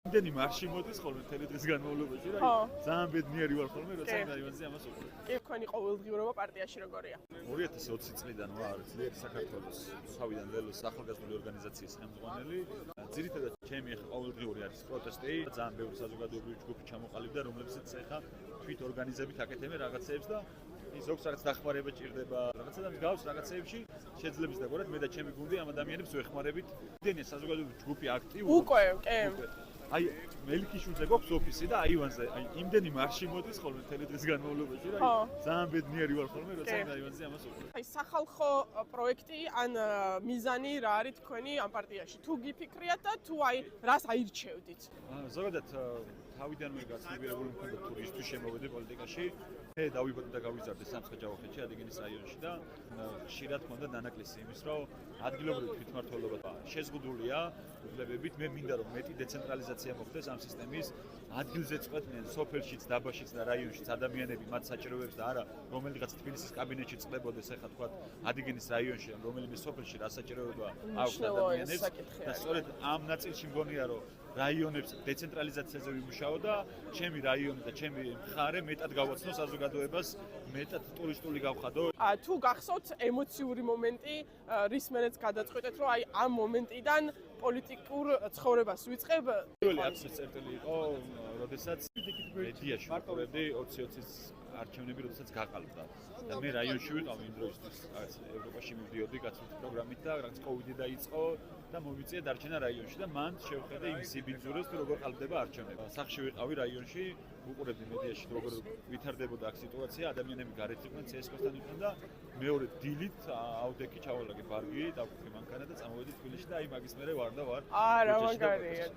იმდენი მარში მოდის ხოლმე მთელი დღის განმავლობაში რა ძალიან ბედნიერი ვარ ხოლმე როცა რაიონზე ამას ვუყურებ. კი, თქვენი ყოველდღიურობა პარტიაში როგორია? 2020 წლიდან ვარ ძლიერი საქართველოს თავიდან ლელოს ახალგაზრდული ორგანიზაციის ხელმძღვანელი. ძირითადად ჩემი ახლა ყოველდღიური არის პროტესტი. ძალიან ბევრი საზოგადოებრივი ჯგუფი ჩამოყალიბდა, რომლებსაც ახლა თვით ორგანიზებით აკეთებენ რაღაცეებს და ზოგს რაღაც დახმარება ჭირდება რაღაცა და მსგავს რაღაცეებში შეძლებს დაგორეთ მე და ჩემი გუნდი ამ ადამიანებს ვეხმარებით. იმდენი საზოგადოებრივი ჯგუფი აქტიური. უკვე, კი. აი მელიქიშვილზე გვაქვს ოფისი და აივანზე აი იმდენი მარში მოდის ხოლმე მთელი დღის განმავლობაში რა ძალიან ბედნიერი ვარ ხოლმე როცა აივანზე ამას ვუყურებ. აი სახალხო პროექტი ან მიზანი რა არის თქვენი ამ პარტიაში? თუ გიფიქრიათ და თუ აი რას აირჩევდით? ზოგადად თავიდანვე გაცნობიერებული მქონდა თუ ისთვის შემოვედი პოლიტიკაში. მე დავიბადე და გავიზარდე სამცხე-ჯავახეთში, ადიგენის რაიონში და ხშირად მქონდა დანაკლისი იმის, რომ ადგილობრივი თვითმმართველობა შეზღუდულია უფლებებით. მე მინდა რომ მეტი დეცენტრალიზაცია მოხდეს ამ სისტემის. ადგილზე წყვეტდნენ სოფელშიც, დაბაშიც და რაიონშიც ადამიანები მათ საჭიროებებს და არა რომელიღაც თბილისის კაბინეტში წდებოდეს ახლა თქვა ადიგენის რაიონში ან რომელიმე სოფელში რა საჭიროება აქვს ადამიანებს და სწორედ ამ ნაწილში მგონია რომ რაიონებს დეცენტრალიზაციაზე ვიმუშაო და ჩემი რაიონი და ჩემი მხარე მეტად გავაცნო საზოგადოებას, მეტად ტურისტული გავხადო. თუ გახსოვთ ემოციური მომენტი, რის მერეც გადაწყვეტეთ, რომ აი ამ მომენტიდან პოლიტიკურ ცხოვრებას ვიწყებ? პირველი აფსის წერტილი იყო, როდესაც მედიაში ვიყურებდი 2020-ის არჩევნები, როდესაც გაყალბდა. და მე რაიონში ვიყავ იმ დროისთვის, რაღაც ევროპაში მივდიოდი გაცვლით პროგრამით და რაღაც კოვიდი დაიწყო და მოვიწია დარჩენა რაიონში და მან შევხედე იმ სიბინძურეს, თუ როგორ ყალბდება არჩევნები. სახში ვიყავი რაიონში, ვუყურებდი მედიაში, როგორ ვითარდებოდა აქ სიტუაცია, ადამიანები გარეთ იყვნენ, CSK-სთან იყვნენ და მეორე დილით აუდექი ჩავალაგე ბარგი, დავკრიფე მანქანა და წამოვედი თბილისში და აი მაგის მერე ვარ და ვარ. რა მაგარია.